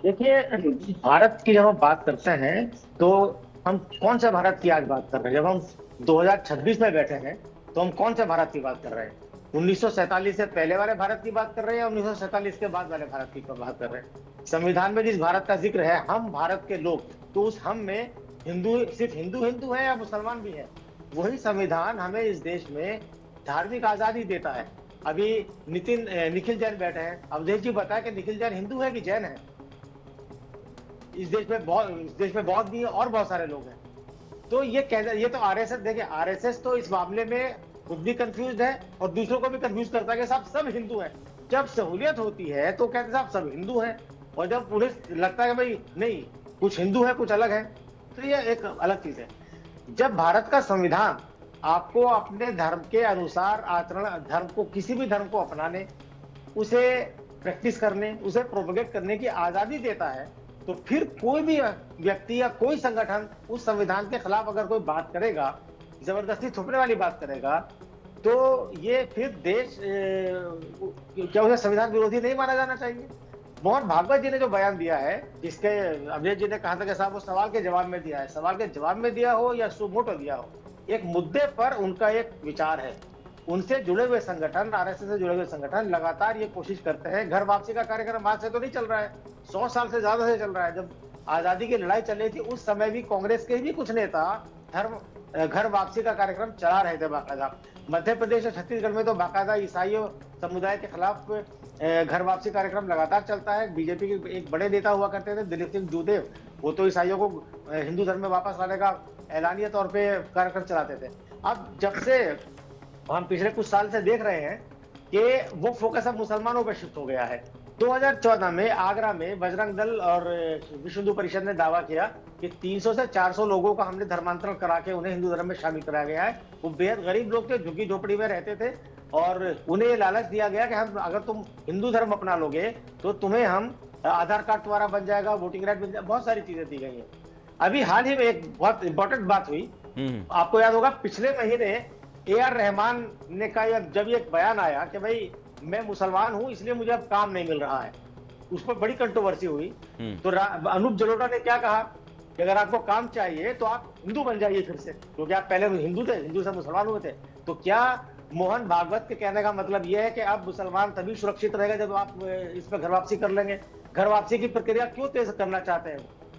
देखिए, भारत की जब हम बात करते हैं तो हम कौन से भारत की आज बात कर रहे हैं? जब हम 2026 में बैठे हैं तो हम कौन से भारत की बात कर रहे हैं? 1947 से पहले वाले भारत की बात कर रहे हैं या 1947 के बाद वाले भारत की बात कर रहे हैं? संविधान में जिस भारत का जिक्र है, हम भारत के लोग, तो उस हम में हिंदू सिर्फ हिंदू हिंदू है या मुसलमान भी है? वही संविधान हमें इस देश में धार्मिक आजादी देता है। अभी निखिल जैन बैठे हैं, अवधेश जी बताए कि निखिल जैन हिंदू है कि जैन है? इस देश में बौद्ध भी है और बहुत सारे लोग हैं। तो ये तो आरएसएस, देखिए आरएसएस तो इस मामले में खुद भी कंफ्यूज है और दूसरों को भी कंफ्यूज करता है कि साहब सब हिंदू हैं। जब सहूलियत होती है तो कहते हैं साहब सब हिंदू हैं, और जब उन्हें लगता है कि भाई नहीं, कुछ हिंदू है कुछ अलग है, तो ये एक अलग चीज है। जब भारत का संविधान आपको अपने धर्म के अनुसार आचरण, धर्म को, किसी भी धर्म को अपनाने, उसे प्रैक्टिस करने, उसे प्रोपेगेट करने की आजादी देता है, तो फिर कोई भी व्यक्ति या कोई संगठन उस संविधान के खिलाफ अगर कोई बात करेगा, जबरदस्ती थोपने वाली बात करेगा, तो ये फिर देश क्या उसे संविधान विरोधी नहीं माना जाना चाहिए? मोहन भागवत जी ने जो बयान दिया है, जिसके अभय जी ने कहा था कि साहब वो सवाल के जवाब में दिया है, सवाल के जवाब में दिया हो या सुमोटो दिया हो, एक मुद्दे पर उनका एक विचार है। उनसे जुड़े हुए संगठन, आरएसएस से जुड़े हुए संगठन लगातार ये कोशिश करते हैं। घर वापसी का कार्यक्रम आज से तो नहीं चल रहा है, 100 साल से ज्यादा से चल रहा है। जब आजादी की लड़ाई चल रही थी उस समय भी कांग्रेस के भी कुछ नेता धर्म घर वापसी का कार्यक्रम चला रहे थे बाकायदा। मध्य प्रदेश और छत्तीसगढ़ में तो बाकायदा ईसाइयों समुदाय के खिलाफ घर वापसी कार्यक्रम लगातार चलता है। बीजेपी के एक बड़े नेता हुआ करते थे दिलीप सिंह जूदेव, वो तो ईसाइयों को हिंदू धर्म में वापस लाने का ऐलानिया तौर पे कार्यक्रम चलाते थे। अब जब से हम पिछले कुछ साल से देख रहे हैं कि वो फोकस अब मुसलमानों पर शिफ्ट हो गया है। 2014 में आगरा में बजरंग दल और विश्व हिंदू परिषद ने दावा किया कि 300 से 400 लोगों का हमने धर्मांतरण करा के उन्हें हिंदू धर्म में शामिल कराया गया है। वो बेहद गरीब लोग थे, झुग्गी झोपड़ी में रहते थे, और उन्हें ये लालच दिया गया कि हम, अगर तुम हिंदू धर्म अपना लोगे तो तुम्हें हम आधार कार्ड तुम्हारा बन जाएगा, वोटिंग राइट मिल जाएगा, बहुत सारी चीजें दी गई हैं। अभी हाल ही में एक बहुत इंपॉर्टेंट बात हुई, आपको याद होगा पिछले महीने AR रहमान ने कहा, जब ये बयान आया कि भाई मैं मुसलमान हूं इसलिए मुझे अब काम नहीं मिल रहा है, उस पर बड़ी कंट्रोवर्सी हुई। तो अनूप जलोटा ने क्या कहा कि अगर आपको काम चाहिए तो आप हिंदू बन जाइए फिर से, क्योंकि आप पहले हिंदू थे, हिंदू से मुसलमान हुए थे। तो क्या मोहन भागवत के कहने का मतलब यह है कि अब मुसलमान तभी सुरक्षित रहेगा जब आप इस पर घर वापसी कर लेंगे? घर वापसी की प्रक्रिया क्यों तेज करना चाहते हैं?